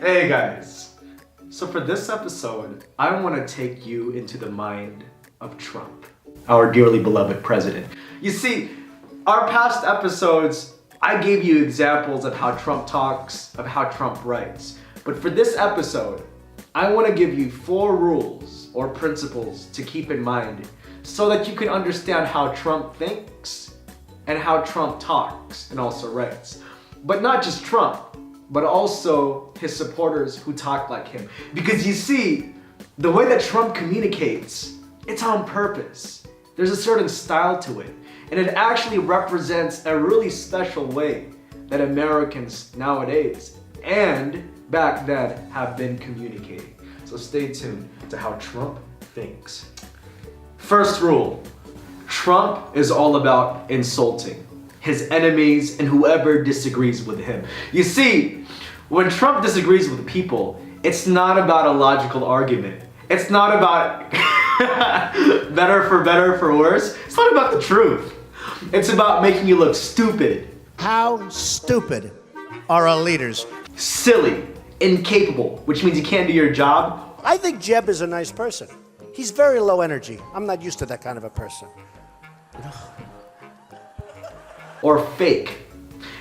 Hey guys, so for this episode, I want to take you into the mind of Trump, our dearly beloved president. You see, our past episodes, I gave you examples of how Trump talks, of how Trump writes. But for this episode, I want to give you 4 rules or principles to keep in mind so that you can understand how Trump thinks and how Trump talks and also writes. But not just Trump, but also his supporters who talk like him. Because you see, the way that Trump communicates, it's on purpose. There's a certain style to it, and it actually represents a really special way that Americans nowadays and back then have been communicating. So stay tuned to how Trump thinks. First rule, Trump is all about insulting his enemies and whoever disagrees with him. You see, when Trump disagrees with people, it's not about a logical argument. It's not about better for worse. It's not about the truth. It's about making you look stupid. How stupid are our leaders? Silly, incapable, which means you can't do your job. I think Jeb is a nice person. He's very low energy. I'm not used to that kind of a person. Or fake.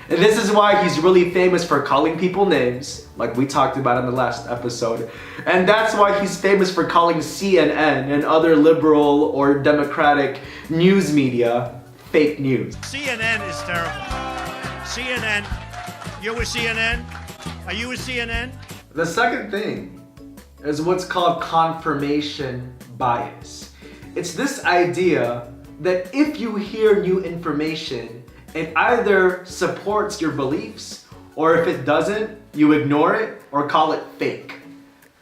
And this is why he's really famous for calling people names, like we talked about in the last episode. And that's why he's famous for calling CNN and other liberal or democratic news media fake news. CNN is terrible. CNN, you're with CNN? Are you with CNN? The second thing is what's called confirmation bias. It's this idea that if you hear new information, it either supports your beliefs, or if it doesn't, you ignore it or call it fake.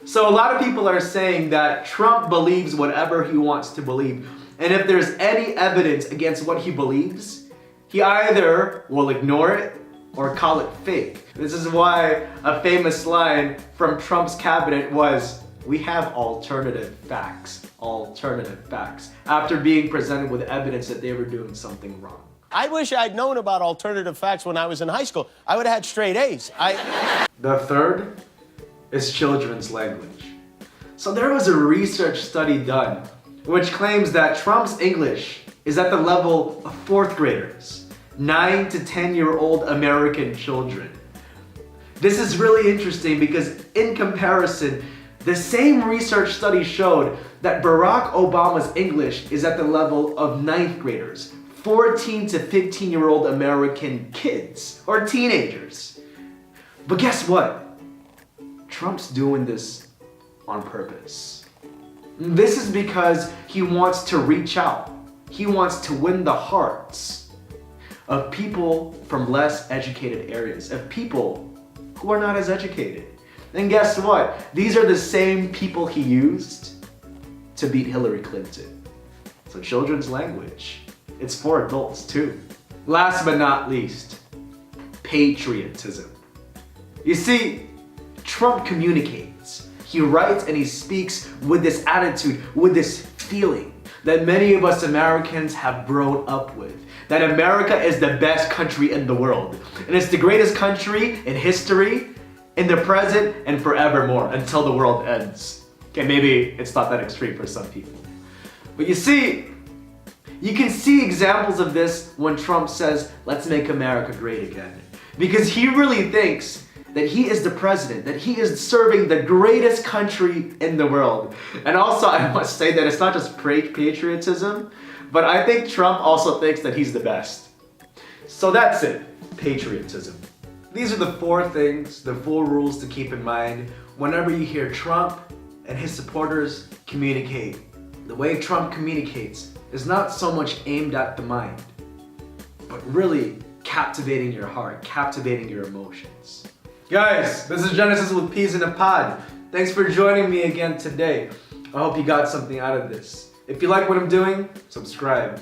So a lot of people are saying that Trump believes whatever he wants to believe, and if there's any evidence against what he believes, he either will ignore it or call it fake. This is why a famous line from Trump's cabinet was, "We have alternative facts," after being presented with evidence that they were doing something wrong. I wish I'd known about alternative facts when I was in high school. I would have had straight A's. The third is children's language. So there was a research study done which claims that Trump's English is at the level of 4th graders, 9 to 10-year-old American children. This is really interesting because in comparison, the same research study showed that Barack Obama's English is at the level of 9th graders, 14 to 15-year-old American kids or teenagers. But guess what? Trump's doing this on purpose. This is because he wants to reach out. He wants to win the hearts of people from less educated areas, of people who are not as educated. And guess what? These are the same people he used to beat Hillary Clinton. So children's language. It's for adults too. Last but not least, patriotism. You see, Trump communicates. He writes and he speaks with this attitude, with this feeling that many of us Americans have grown up with. That America is the best country in the world. And it's the greatest country in history, in the present, and forevermore, until the world ends. Okay, maybe it's not that extreme for some people. But you see, you can see examples of this when Trump says, "Let's make America great again." Because he really thinks that he is the president, that he is serving the greatest country in the world. And also, I must say that it's not just patriotism, but I think Trump also thinks that he's the best. So that's it, patriotism. These are the 4 things, the 4 rules to keep in mind whenever you hear Trump and his supporters communicate. The way Trump communicates is not so much aimed at the mind, but really captivating your heart, captivating your emotions. Guys, this is Genesis with Peas in a Pod. Thanks for joining me again today. I hope you got something out of this. If you like what I'm doing, subscribe.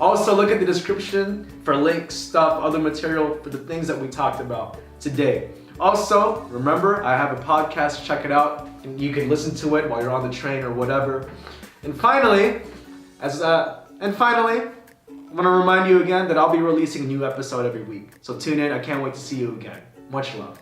Also, look at the description for links, stuff, other material for the things that we talked about today. Also, remember, I have a podcast, check it out. And you can listen to it while you're on the train or whatever. And finally, I want to remind you again that I'll be releasing a new episode every week. So tune in, I can't wait to see you again. Much love.